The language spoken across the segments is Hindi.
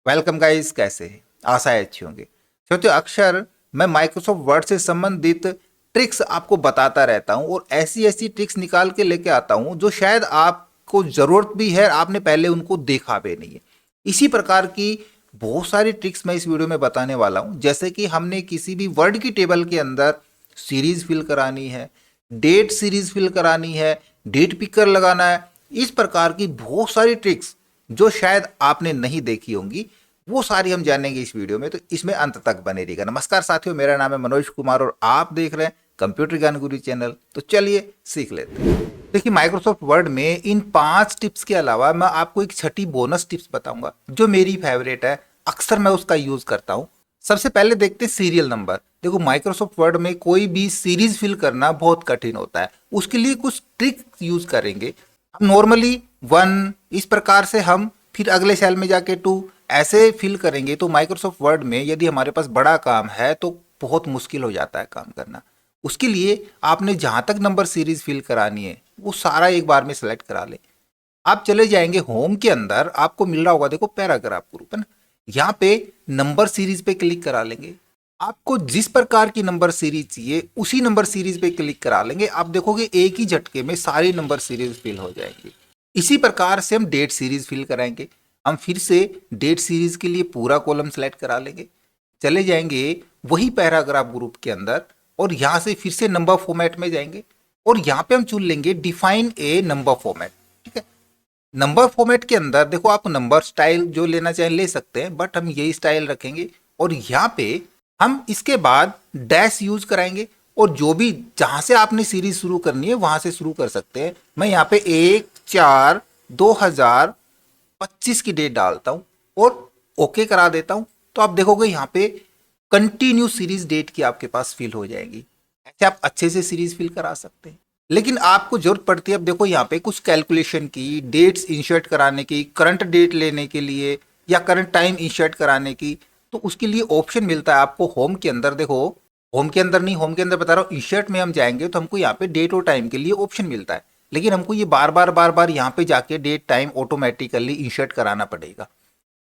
वेलकम गाइस, कैसे हैं? आशा है अच्छी होंगे। सोचो, अक्सर मैं माइक्रोसॉफ्ट वर्ड से संबंधित ट्रिक्स आपको बताता रहता हूं और ऐसी ऐसी ट्रिक्स निकाल के लेके आता हूं जो शायद आपको जरूरत भी है, आपने पहले उनको देखा भी नहीं है। इसी प्रकार की बहुत सारी ट्रिक्स मैं इस वीडियो में बताने वाला हूं। जैसे कि हमने किसी भी वर्ड की टेबल के अंदर सीरीज फिल करानी है, डेट सीरीज फिल करानी है, डेट पिकर लगाना है, इस प्रकार की बहुत सारी ट्रिक्स जो शायद आपने नहीं देखी होंगी, वो सारी हम जानेंगे इस वीडियो में। तो इसमें अंत तक बने रहिएगा। नमस्कार साथियों, मेरा नाम है मनोज कुमार और आप देख रहे हैं कंप्यूटर ज्ञान गुरु चैनल। तो चलिए सीख लेते हैं। देखिए, माइक्रोसॉफ्ट वर्ड में इन 5 टिप्स के अलावा मैं आपको एक छठी बोनस टिप्स बताऊंगा जो मेरी फेवरेट है, अक्सर मैं उसका यूज करता हूं। सबसे पहले देखते हैं सीरियल नंबर। देखो, माइक्रोसॉफ्ट वर्ड में कोई भी सीरीज फिल करना बहुत कठिन होता है। उसके लिए कुछ ट्रिक यूज करेंगे। हम नॉर्मली 1 इस प्रकार से, हम फिर अगले सेल में जाके 2 ऐसे फिल करेंगे। तो माइक्रोसॉफ्ट वर्ड में यदि हमारे पास बड़ा काम है तो बहुत मुश्किल हो जाता है काम करना। उसके लिए आपने जहां तक नंबर सीरीज फिल करानी है वो सारा एक बार में सेलेक्ट करा ले। आप चले जाएंगे होम के अंदर, आपको मिल रहा होगा, देखो पैराग्राफ ग्रुप है ना, यहाँ पे नंबर सीरीज पे क्लिक करा लेंगे। आपको जिस प्रकार की नंबर सीरीज चाहिए उसी नंबर सीरीज पे क्लिक करा लेंगे। आप देखोगे एक ही झटके में सारी नंबर सीरीज फिल हो जाएंगी। इसी प्रकार से हम डेट सीरीज फिल कराएंगे। हम फिर से डेट सीरीज के लिए पूरा कॉलम सेलेक्ट करा लेंगे, चले जाएंगे वही पैराग्राफ ग्रुप के अंदर और यहां से फिर से नंबर फॉर्मेट में जाएंगे और यहां पे हम चुन लेंगे डिफाइन ए नंबर फॉर्मेट। ठीक है, नंबर फॉर्मेट के अंदर देखो, आप नंबर स्टाइल जो लेना चाहें ले सकते हैं, बट हम यही स्टाइल रखेंगे। और यहाँ पे हम इसके बाद डैश यूज कराएंगे और जो भी जहां से आपने सीरीज शुरू करनी है वहां से शुरू कर सकते हैं। मैं यहाँ पे 1/4/2025 की डेट डालता हूँ और ओके करा देता हूँ। तो आप देखोगे यहाँ पे कंटिन्यू सीरीज डेट की आपके पास फिल हो जाएगी। ऐसे आप अच्छे से सीरीज फिल करा सकते हैं। लेकिन आपको जरूरत पड़ती है, अब देखो यहाँ पे कुछ कैलकुलेशन की, डेट्स इंसर्ट कराने की, करंट डेट लेने के लिए या करंट टाइम इंसर्ट कराने की। तो उसके लिए ऑप्शन मिलता है आपको होम के अंदर। देखो, होम के अंदर नहीं, होम के अंदर बता रहा हूँ, इंसर्ट में हम जाएंगे तो हमको यहाँ पे डेट और टाइम के लिए ऑप्शन मिलता है। लेकिन हमको ये बार बार यहाँ पे जाके डेट टाइम ऑटोमेटिकली इंसर्ट कराना पड़ेगा।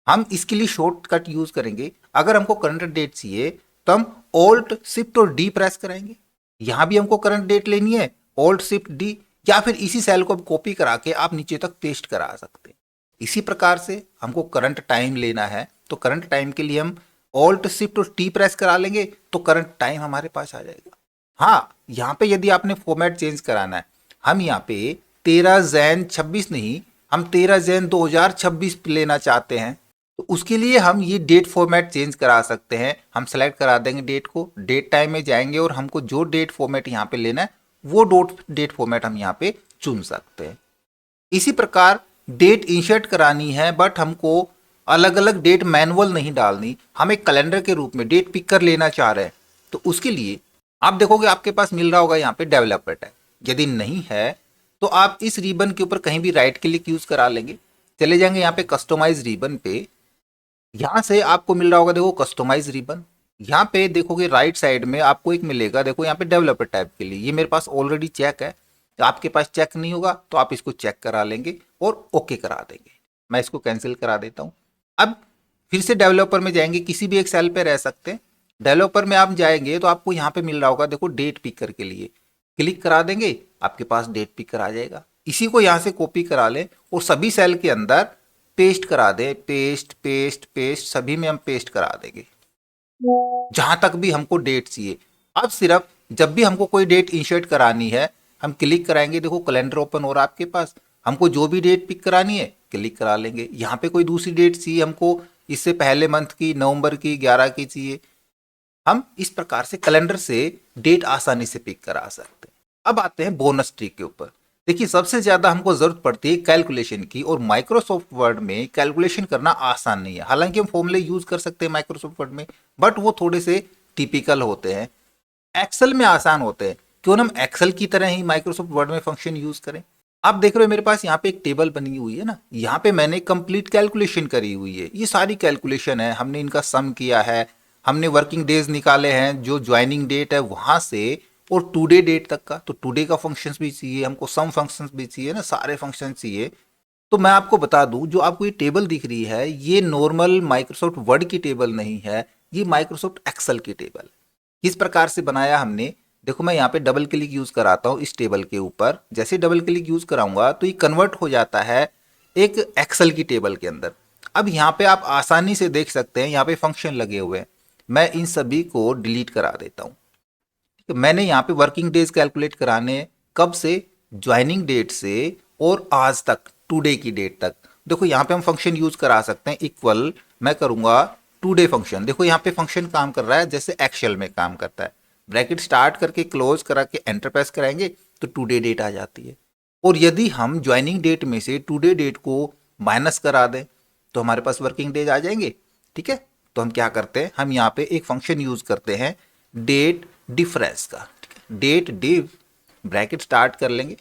हम इसके लिए शॉर्टकट यूज करेंगे। अगर हमको करंट डेट चाहिए तो हम ऑल्ट शिफ्ट और डी प्रेस कराएंगे। यहां भी हमको करंट डेट लेनी है, ऑल्ट शिफ्ट डी, या फिर इसी सेल को कॉपी करा के आप नीचे तक पेस्ट करा सकते हैं। इसी प्रकार से हमको करंट टाइम लेना है तो करंट टाइम के लिए हम ऑल्ट शिफ्ट और टी प्रेस करा लेंगे तो करंट टाइम हमारे पास आ जाएगा। हाँ, यहाँ पे यदि आपने फॉर्मेट चेंज कराना है, हम यहाँ पे 13 जैन 26 नहीं, हम 13 जैन 2026 लेना चाहते हैं। तो उसके लिए हम ये डेट फॉर्मेट चेंज करा सकते हैं। हम सेलेक्ट करा देंगे डेट को, डेट टाइम में जाएंगे और हमको जो डेट फॉर्मेट यहाँ पे लेना है वो डेट फॉर्मेट हम यहाँ पे चुन सकते हैं। इसी प्रकार डेट इंसर्ट करानी है, बट हमको अलग अलग डेट मैनुअल नहीं डालनी, हम एक कैलेंडर के रूप में डेट पिकर लेना चाह रहे हैं। तो उसके लिए आप देखोगे आपके पास मिल रहा होगा यहाँ पे डेवलपर टैब। यदि नहीं है तो आप इस रिबन के ऊपर कहीं भी राइट क्लिक यूज करा लेंगे, चले जाएंगे यहाँ पे कस्टमाइज रिबन पे। यहां से आपको मिल रहा होगा, देखो कस्टमाइज रिबन। यहाँ पे देखोगे राइट साइड में आपको एक मिलेगा, देखो यहाँ पे डेवलपर टैब के लिए। ये मेरे पास ऑलरेडी चेक है, तो आपके पास चेक नहीं होगा तो आप इसको चेक करा लेंगे और ओके करा देंगे। मैं इसको कैंसिल करा देता हूँ। अब फिर से डेवलपर में जाएंगे, किसी भी एक सेल पे रह सकते हैं। डेवलपर में आप जाएंगे तो आपको यहाँ पे मिल रहा होगा, देखो डेट पिकर के लिए क्लिक करा देंगे, आपके पास डेट पिकर आ जाएगा। इसी को यहाँ से कॉपी करा लें और सभी सेल के अंदर पेस्ट करा दें। पेस्ट पेस्ट पेस्ट, सभी में हम पेस्ट करा देंगे जहां तक भी हमको डेट चाहिए। अब सिर्फ जब भी हमको कोई डेट इंसर्ट करानी है हम क्लिक कराएंगे, देखो कैलेंडर ओपन हो रहा है आपके पास। हमको जो भी डेट पिक करानी है क्लिक करा लेंगे। यहाँ पे कोई दूसरी डेट चाहिए हमको, इससे पहले मंथ की, नवंबर की 11 की चाहिए, हम इस प्रकार से कैलेंडर से डेट आसानी से पिक करा सकते हैं। अब आते हैं बोनस ट्रिक के ऊपर। देखिए, सबसे ज्यादा हमको जरूरत पड़ती है कैलकुलेशन की, और माइक्रोसॉफ्ट वर्ड में कैलकुलेशन करना आसान नहीं है। हालांकि हम फॉर्मूले यूज कर सकते हैं माइक्रोसॉफ्ट वर्ड में, बट वो थोड़े से टिपिकल होते हैं। एक्सेल में आसान होते हैं, क्यों ना हम एक्सेल की तरह ही माइक्रोसॉफ्ट वर्ड में फंक्शन यूज करें। आप देख रहे हो मेरे पास यहाँ पे एक टेबल बनी हुई है ना, यहाँ पे मैंने कंप्लीट कैलकुलेशन करी हुई है। ये सारी कैलकुलेशन है, हमने इनका सम किया है, हमने वर्किंग डेज निकाले हैं, जो ज्वाइनिंग डेट है वहां से और टुडे डेट तक का। तो टुडे का फंक्शंस भी चाहिए हमको, सम फंक्शंस भी चाहिए ना, सारे फंक्शन चाहिए। तो मैं आपको बता दूं, जो आपको ये टेबल दिख रही है ये नॉर्मल माइक्रोसॉफ्ट वर्ड की टेबल नहीं है, ये माइक्रोसॉफ्ट एक्सेल की टेबल। किस प्रकार से बनाया हमने, देखो मैं यहाँ पे डबल क्लिक यूज कराता हूँ इस टेबल के ऊपर, जैसे डबल क्लिक यूज कराऊंगा तो ये कन्वर्ट हो जाता है एक एक्सेल की टेबल के अंदर। अब यहाँ पे आप आसानी से देख सकते हैं, यहाँ पे फंक्शन लगे हुए हैं। मैं इन सभी को डिलीट करा देता हूँ। ठीक है, मैंने यहाँ पे वर्किंग डेज कैलकुलेट कराने, कब से, ज्वाइनिंग डेट से और आज तक, टुडे की डेट तक। देखो यहाँ पे हम फंक्शन यूज करा सकते हैं, इक्वल मैं करूंगा टुडे फंक्शन। देखो यहाँ पे फंक्शन काम कर रहा है जैसे एक्सेल में काम करता है। ब्रैकेट स्टार्ट करके क्लोज करा के एंटर प्रेस कराएंगे तो टुडे डेट आ जाती है। और यदि हम ज्वाइनिंग डेट में से टुडे डेट को माइनस करा दें तो हमारे पास वर्किंग डेज आ जाएंगे। ठीक है, तो हम क्या करते हैं, हम यहाँ पे एक फंक्शन यूज करते हैं डेट डिफरेंस का। डेट डिव, ब्रैकेट स्टार्ट कर लेंगे,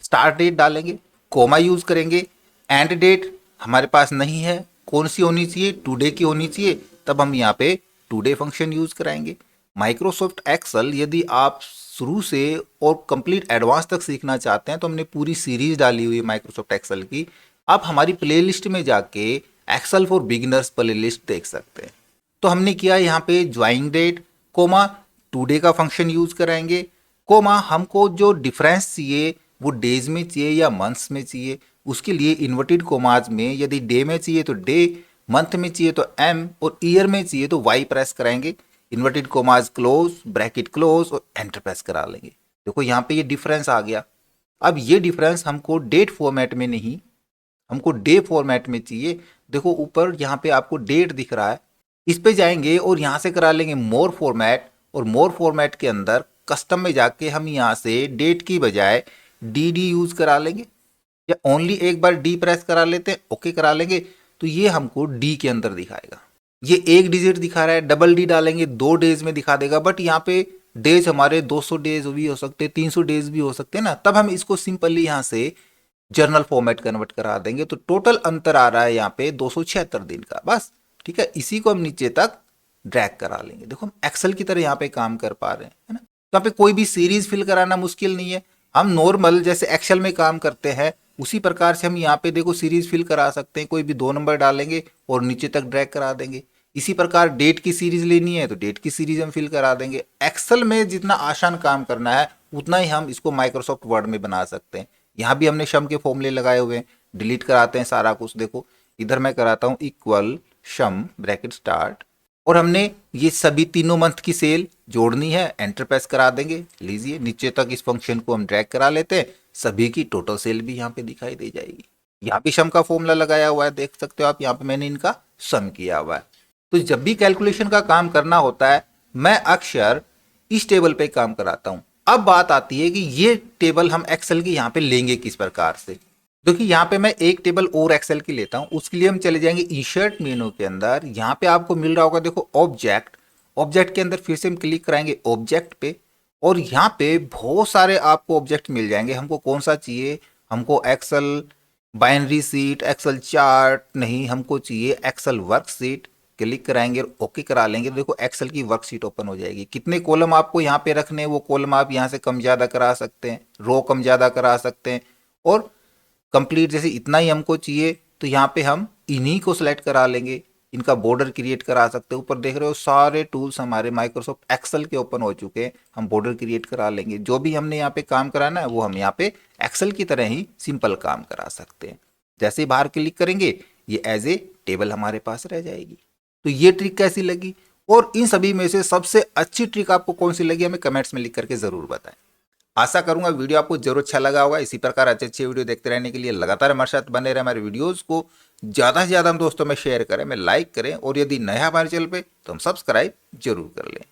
स्टार्ट डेट डालेंगे, कोमा यूज करेंगे, एंड डेट हमारे पास नहीं है, कौन सी होनी चाहिए, टुडे की होनी चाहिए, तब हम यहाँ पे टुडे फंक्शन यूज कराएंगे। माइक्रोसॉफ्ट एक्सेल यदि आप शुरू से और कंप्लीट एडवांस तक सीखना चाहते हैं तो हमने पूरी सीरीज डाली हुई है माइक्रोसॉफ्ट एक्सेल की। आप हमारी प्लेलिस्ट में जाके एक्सेल फॉर बिगिनर्स प्लेलिस्ट देख सकते हैं। तो हमने किया यहाँ पे ज्वाइनिंग डेट, कोमा टुडे का फंक्शन यूज कराएंगे, कोमा हमको जो डिफरेंस चाहिए वो डेज में चाहिए या मंथ्स में चाहिए, उसके लिए इन्वर्टेड कोमाज में यदि डे में चाहिए तो डे, मंथ में चाहिए तो एम और ईयर में चाहिए तो वाई प्रेस कराएंगे। Inverted commas close, bracket close और एंटर प्रेस करा लेंगे। देखो यहाँ पे ये डिफरेंस आ गया। अब ये डिफरेंस हमको डेट फॉर्मेट में नहीं, हमको डे फॉर्मेट में चाहिए। देखो ऊपर यहाँ पे आपको डेट दिख रहा है, इस पे जाएंगे और यहाँ से करा लेंगे मोर फॉर्मेट, और मोर फॉर्मेट के अंदर कस्टम में जाके हम यहाँ से डेट की बजाय डी यूज करा लेंगे, या ओनली एक बार डी प्रेस करा लेते हैं, ओके करा लेंगे तो ये हमको डी के अंदर दिखाएगा। ये एक डिजिट दिखा रहा है, डबल डी डालेंगे 2 डेज में दिखा देगा, बट यहाँ पे डेज हमारे 200 डेज भी हो सकते हैं, 300 डेज भी हो सकते हैं ना, तब हम इसको सिंपली यहाँ से जर्नल फॉर्मेट कन्वर्ट करा देंगे तो टोटल अंतर आ रहा है यहाँ पे 276 दिन का बस। ठीक है, इसी को हम नीचे तक ड्रैग करा लेंगे। देखो हम एक्सेल की तरह यहाँ पे काम कर पा रहे हैं, है ना। तो यहाँ पे कोई भी सीरीज फिल कराना मुश्किल नहीं है। हम नॉर्मल जैसे एक्सेल में काम करते हैं उसी प्रकार से हम यहाँ पे देखो सीरीज फिल करा सकते हैं। कोई भी 2 नंबर डालेंगे और नीचे तक ड्रैग करा देंगे। इसी प्रकार डेट की सीरीज लेनी है तो डेट की सीरीज हम फिल करा देंगे। एक्सेल में जितना आसान काम करना है उतना ही हम इसको माइक्रोसॉफ्ट वर्ड में बना सकते हैं। यहाँ भी हमने शम के फॉर्मूले लगाए हुए हैं, डिलीट कराते हैं सारा कुछ। देखो इधर मैं कराता हूँ इक्वल शम ब्रैकेट स्टार्ट, और हमने ये सभी तीनों मंथ की सेल जोड़नी है, एंटर प्रेस करा देंगे। लीजिए नीचे तक इस फंक्शन को हम ड्रैग करा लेते हैं, सभी की टोटल सेल भी यहाँ पे दिखाई दे जाएगी। यहाँ भी सम का फॉर्मूला लगाया हुआ है, देख सकते हो आप, यहाँ पे मैंने इनका सम किया हुआ है। तो जब भी कैलकुलेशन का काम करना होता है मैं अक्सर इस टेबल पे काम कराता हूँ। अब बात आती है कि ये टेबल हम एक्सेल की यहाँ पे लेंगे किस प्रकार से। देखिए यहाँ पे मैं एक टेबल और एक्सेल की लेता हूँ, उसके लिए हम चले जाएंगे इंसर्ट मेनू के अंदर। यहाँ पे आपको मिल रहा होगा देखो ऑब्जेक्ट, ऑब्जेक्ट के अंदर फिर से हम क्लिक कराएंगे ऑब्जेक्ट पे, और यहाँ पे बहुत सारे आपको ऑब्जेक्ट मिल जाएंगे। हमको कौन सा चाहिए, हमको Excel binary sheet, Excel chart नहीं, हमको चाहिए एक्सेल वर्कशीट। क्लिक कराएंगे और ओके करा लेंगे, देखो एक्सेल की वर्कशीट ओपन हो जाएगी। कितने कॉलम आपको यहाँ पे रखने हैं वो कॉलम आप यहाँ से कम ज़्यादा करा सकते हैं, रो कम ज़्यादा करा सकते हैं, और कंप्लीट जैसे इतना ही हमको चाहिए तो यहाँ पे हम इन्हीं को सिलेक्ट करा लेंगे। इनका बॉर्डर क्रिएट करा सकते हैं। ऊपर देख रहे हो सारे टूल्स हमारे माइक्रोसॉफ्ट एक्सेल के ओपन हो चुके हैं। हम बॉर्डर क्रिएट करा लेंगे। जो भी हमने यहाँ पे काम कराना है वो हम यहाँ पे एक्सेल की तरह ही सिंपल काम करा सकते हैं। जैसे ही बाहर क्लिक करेंगे ये एज ए टेबल हमारे पास रह जाएगी। तो ये ट्रिक कैसी लगी, और इन सभी में से सबसे अच्छी ट्रिक आपको कौन सी लगी, हमें कमेंट्स में लिख करके जरूर बताएं। आशा करूंगा वीडियो आपको जरूर अच्छा लगा होगा। इसी प्रकार अच्छे अच्छे वीडियो देखते रहने के लिए लगातार हमारे साथ बने रहे। हमारे वीडियोस को ज़्यादा से ज़्यादा हम दोस्तों में शेयर करें, में लाइक करें, और यदि नया हमारे चैनल पे तो हम सब्सक्राइब जरूर कर लें।